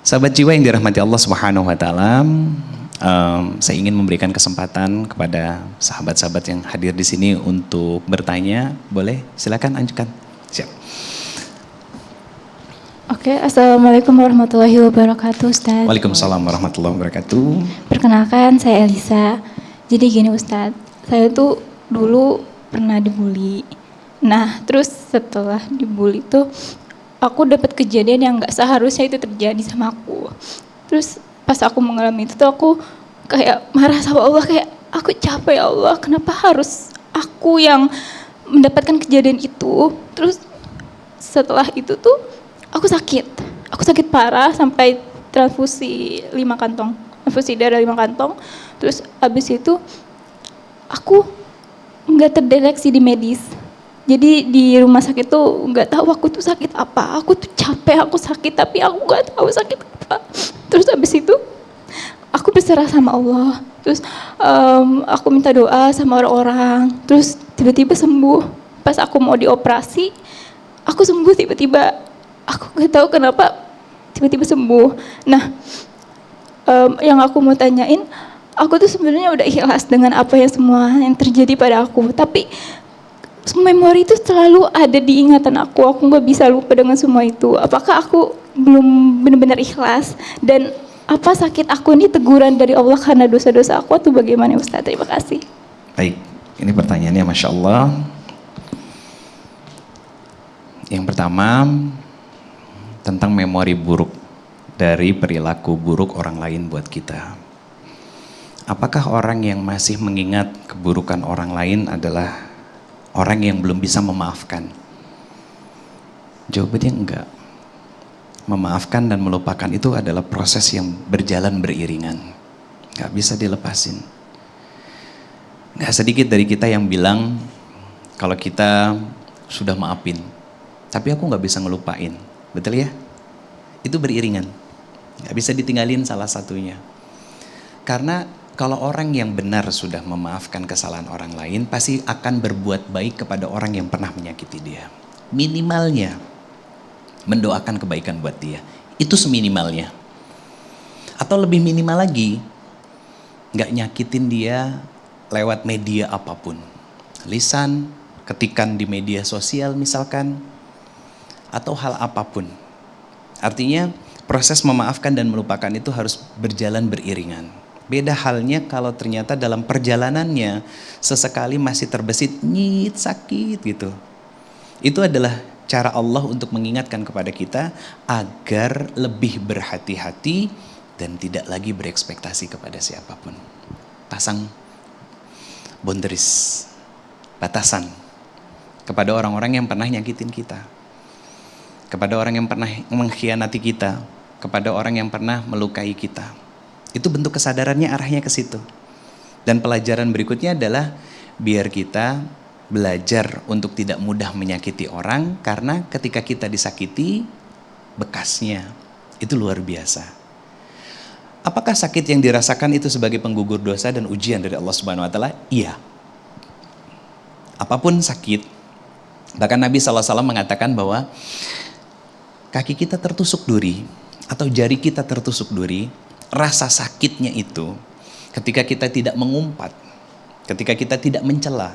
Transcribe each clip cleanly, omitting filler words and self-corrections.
Sahabat jiwa yang dirahmati Allah Subhanahu wa taala, saya ingin memberikan kesempatan kepada sahabat-sahabat yang hadir di sini untuk bertanya. Boleh? Silakan ajukan. Siap. Oke, Assalamualaikum warahmatullahi wabarakatuh, Ustaz. Waalaikumsalam warahmatullahi wabarakatuh. Perkenalkan, saya Elisa. Jadi gini, Ustaz, saya tuh dulu pernah dibully. Nah, terus setelah dibully tuh, aku dapat kejadian yang nggak seharusnya itu terjadi sama aku. Terus pas aku mengalami itu tuh aku kayak marah sama Allah, kayak aku capek ya Allah, kenapa harus aku yang mendapatkan kejadian itu. Terus setelah itu tuh aku sakit parah sampai transfusi 5 kantong, transfusi darah 5 kantong. Terus abis itu aku nggak terdeteksi di medis. Jadi di rumah sakit tuh nggak tahu aku tuh sakit apa. Aku tuh capek, aku sakit tapi aku nggak tahu sakit apa. Terus abis itu aku berserah sama Allah. Terus aku minta doa sama orang-orang. Terus tiba-tiba sembuh. Pas aku mau dioperasi, aku sembuh tiba-tiba. Aku nggak tahu kenapa tiba-tiba sembuh. Nah, yang aku mau tanyain, aku tuh sebenarnya udah ikhlas dengan apa yang semua yang terjadi pada aku. Tapi memori itu selalu ada di ingatan aku. Aku nggak bisa lupa dengan semua itu. Apakah aku belum benar-benar ikhlas? Dan apa sakit aku ini teguran dari Allah karena dosa-dosa aku atau bagaimana, Ustaz? Terima kasih. Baik, ini pertanyaannya Masya Allah. Yang pertama, tentang memori buruk dari perilaku buruk orang lain buat kita. Apakah orang yang masih mengingat keburukan orang lain adalah orang yang belum bisa memaafkan? Jawabannya enggak. Memaafkan dan melupakan itu adalah proses yang berjalan beriringan. Enggak bisa dilepasin. Enggak sedikit dari kita yang bilang kalau kita sudah maafin, tapi aku enggak bisa ngelupain. Betul ya? Itu beriringan. Enggak bisa ditinggalin salah satunya. Karena kalau orang yang benar sudah memaafkan kesalahan orang lain, pasti akan berbuat baik kepada orang yang pernah menyakiti dia. Minimalnya, mendoakan kebaikan buat dia. Itu seminimalnya. Atau lebih minimal lagi, nggak nyakitin dia lewat media apapun. Lisan, ketikan di media sosial misalkan, atau hal apapun. Artinya, proses memaafkan dan melupakan itu harus berjalan beriringan. Beda halnya kalau ternyata dalam perjalanannya sesekali masih terbesit nyit sakit gitu. Itu adalah cara Allah untuk mengingatkan kepada kita agar lebih berhati-hati dan tidak lagi berekspektasi kepada siapapun. Pasang boundaries, batasan kepada orang-orang yang pernah nyakitin kita, kepada orang yang pernah mengkhianati kita, kepada orang yang pernah melukai kita. Itu bentuk kesadarannya arahnya ke situ. Dan pelajaran berikutnya adalah biar kita belajar untuk tidak mudah menyakiti orang, karena ketika kita disakiti, bekasnya itu luar biasa. Apakah sakit yang dirasakan itu sebagai penggugur dosa dan ujian dari Allah Subhanahu wa taala? Iya. Apapun sakit, bahkan Nabi SAW mengatakan bahwa kaki kita tertusuk duri atau jari kita tertusuk duri, rasa sakitnya itu ketika kita tidak mengumpat, ketika kita tidak mencela,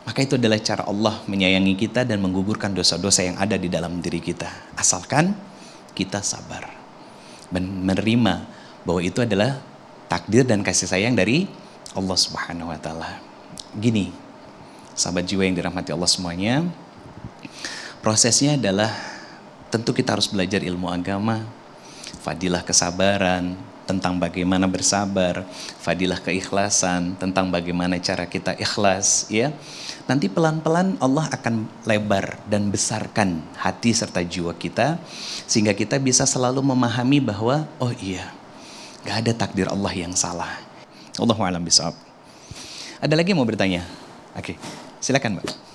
maka itu adalah cara Allah menyayangi kita dan menggugurkan dosa-dosa yang ada di dalam diri kita. Asalkan kita sabar dan menerima bahwa itu adalah takdir dan kasih sayang dari Allah Subhanahu wa taala. Gini, sahabat jiwa yang dirahmati Allah semuanya, prosesnya adalah tentu kita harus belajar ilmu agama, fadilah kesabaran, tentang bagaimana bersabar, fadilah keikhlasan, tentang bagaimana cara kita ikhlas, ya. Nanti pelan-pelan Allah akan lebar dan besarkan hati serta jiwa kita, sehingga kita bisa selalu memahami bahwa, oh iya, gak ada takdir Allah yang salah. Allahu a'lam bishawab. Ada lagi yang mau bertanya? Oke, silakan Mbak.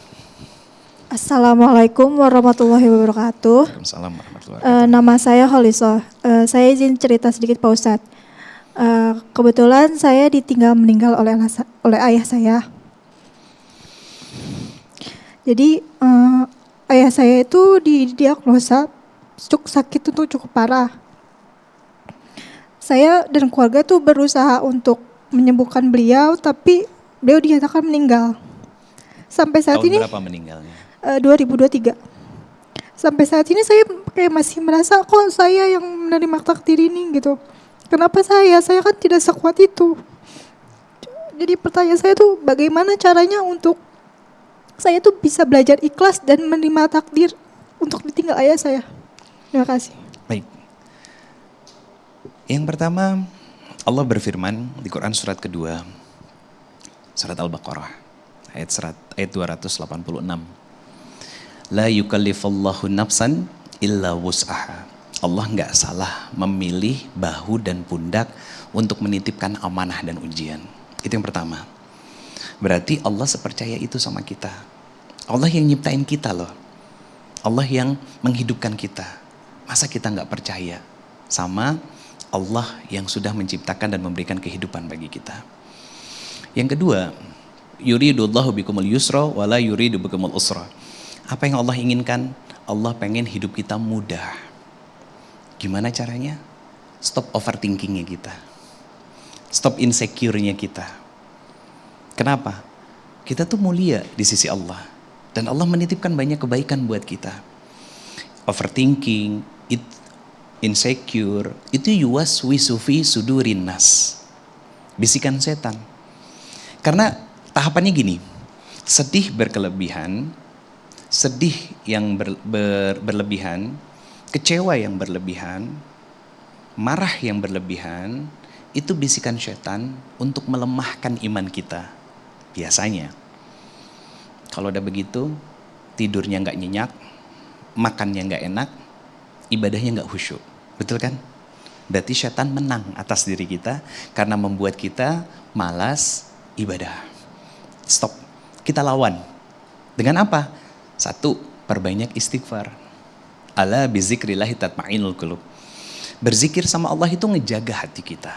Assalamualaikum warahmatullahi wabarakatuh. Waalaikumsalam warahmatullahi wabarakatuh. Nama saya Kholisoh. Saya izin cerita sedikit Pak Ustadz. Kebetulan saya ditinggal meninggal oleh ayah saya. Jadi ayah saya itu didiagnosa sakit itu cukup parah. saya dan keluarga tuh berusaha untuk menyembuhkan beliau, tapi beliau dinyatakan meninggal. Sampai saat Tahun ini berapa meninggalnya? 2023. Sampai saat ini saya kayak masih merasa kok saya yang menerima takdir ini gitu. Kenapa saya? Saya kan tidak sekuat itu. Jadi pertanyaan saya tuh bagaimana caranya untuk saya tuh bisa belajar ikhlas dan menerima takdir untuk ditinggal ayah saya. Terima kasih. Baik. Yang pertama, Allah berfirman di Quran surat kedua, surat Al-Baqarah, ayat 286. La yukallifullahu nafsan illa wus'aha. Allah nggak salah memilih bahu dan pundak untuk menitipkan amanah dan ujian. Itu yang pertama. Berarti Allah sepercaya itu sama kita. Allah yang nyiptain kita loh. Allah yang menghidupkan kita. Masa kita nggak percaya sama Allah yang sudah menciptakan dan memberikan kehidupan bagi kita. Yang kedua, yuridullahu bikumul yusra wala yuridu bikumul usra. Apa yang Allah inginkan? Allah pengen hidup kita mudah. Gimana caranya? Stop overthinkingnya kita. Stop insecure-nya kita. Kenapa? Kita tuh mulia di sisi Allah. Dan Allah menitipkan banyak kebaikan buat kita. Overthinking, insecure, itu yuwaswisu fi sudurin nas. Bisikan setan. Karena tahapannya gini, sedih berkelebihan, sedih yang berlebihan, kecewa yang berlebihan, marah yang berlebihan, itu bisikan setan untuk melemahkan iman kita. Biasanya, kalau udah begitu, tidurnya nggak nyenyak, makannya nggak enak, ibadahnya nggak khusyuk. Betul kan? Berarti setan menang atas diri kita karena membuat kita malas ibadah. Stop. Kita lawan. Dengan apa? Satu, perbanyak istighfar. Ala bizikrillahi tatma'innul qulub. Berzikir sama Allah itu ngejaga hati kita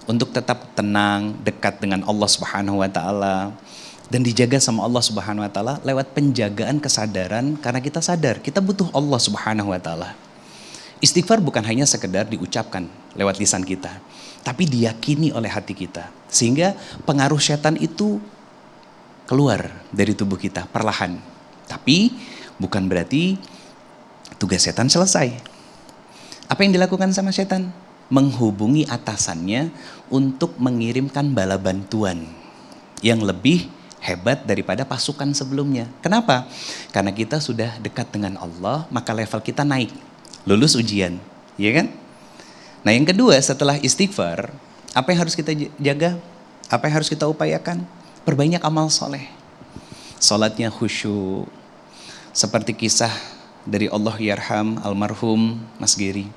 untuk tetap tenang, dekat dengan Allah Subhanahu wa taala, dan dijaga sama Allah Subhanahu wa taala lewat penjagaan kesadaran karena kita sadar kita butuh Allah Subhanahu wa taala. Istighfar bukan hanya sekedar diucapkan lewat lisan kita, tapi diyakini oleh hati kita sehingga pengaruh setan itu keluar dari tubuh kita perlahan. Tapi bukan berarti tugas setan selesai. Apa yang dilakukan sama setan? Menghubungi atasannya untuk mengirimkan bala bantuan yang lebih hebat daripada pasukan sebelumnya. Kenapa? Karena kita sudah dekat dengan Allah, maka level kita naik. Lulus ujian, ya kan? Nah yang kedua, setelah istighfar, apa yang harus kita jaga? Apa yang harus kita upayakan? Perbanyak amal soleh. Salatnya khusyuk. Seperti kisah dari Allah yarham almarhum Mas Giri.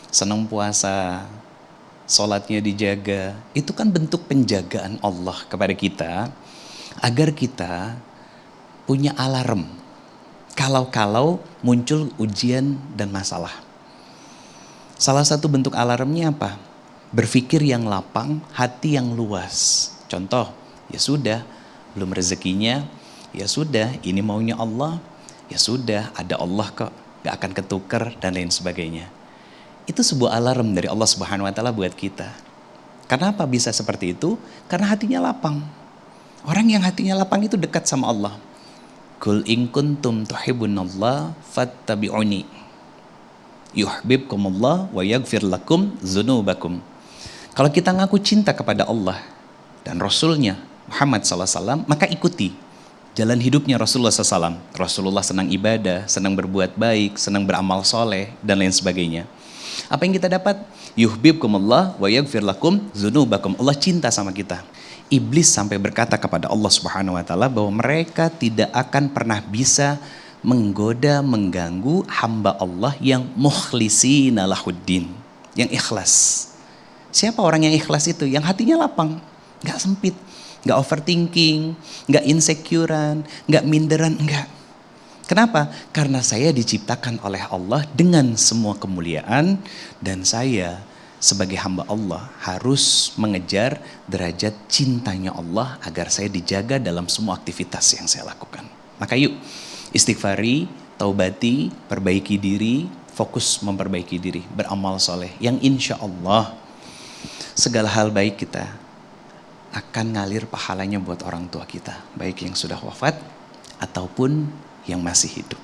Senang puasa, salatnya dijaga. Itu kan bentuk penjagaan Allah kepada kita agar kita punya alarm kalau muncul ujian dan masalah. Salah satu bentuk alarmnya apa? Berpikir yang lapang, hati yang luas. Contoh, ya sudah, belum rezekinya, ya sudah, ini maunya Allah, ya sudah, ada Allah kok, gak akan ketuker dan lain sebagainya. Itu sebuah alarm dari Allah Subhanahu wa taala buat kita. Kenapa bisa seperti itu? Karena hatinya lapang. Orang yang hatinya lapang itu dekat sama Allah. Qul in kuntum tuhibbunallah fattabi'uni yuhibbukumullah wa yaghfir lakum dzunubakum. Kalau kita ngaku cinta kepada Allah dan Rasulnya Muhammad SAW, maka ikuti jalan hidupnya Rasulullah SAW. Rasulullah senang ibadah, senang berbuat baik, senang beramal soleh, dan lain sebagainya. Apa yang kita dapat? Yuhibbukumullah wa yaghfir lakum dzunubakum. Allah cinta sama kita. Iblis sampai berkata kepada Allah Subhanahu wa taala bahwa mereka tidak akan pernah bisa menggoda, mengganggu hamba Allah yang mukhlisina lahuddin, yang ikhlas. Siapa orang yang ikhlas itu? Yang hatinya lapang, gak sempit, gak overthinking, gak insecurean, gak minderan, enggak. Kenapa? Karena saya diciptakan oleh Allah dengan semua kemuliaan dan saya sebagai hamba Allah harus mengejar derajat cintanya Allah agar saya dijaga dalam semua aktivitas yang saya lakukan. Maka yuk istighfari, taubati, perbaiki diri, fokus memperbaiki diri, beramal soleh, yang insya Allah segala hal baik kita akan ngalir pahalanya buat orang tua kita, baik yang sudah wafat ataupun yang masih hidup.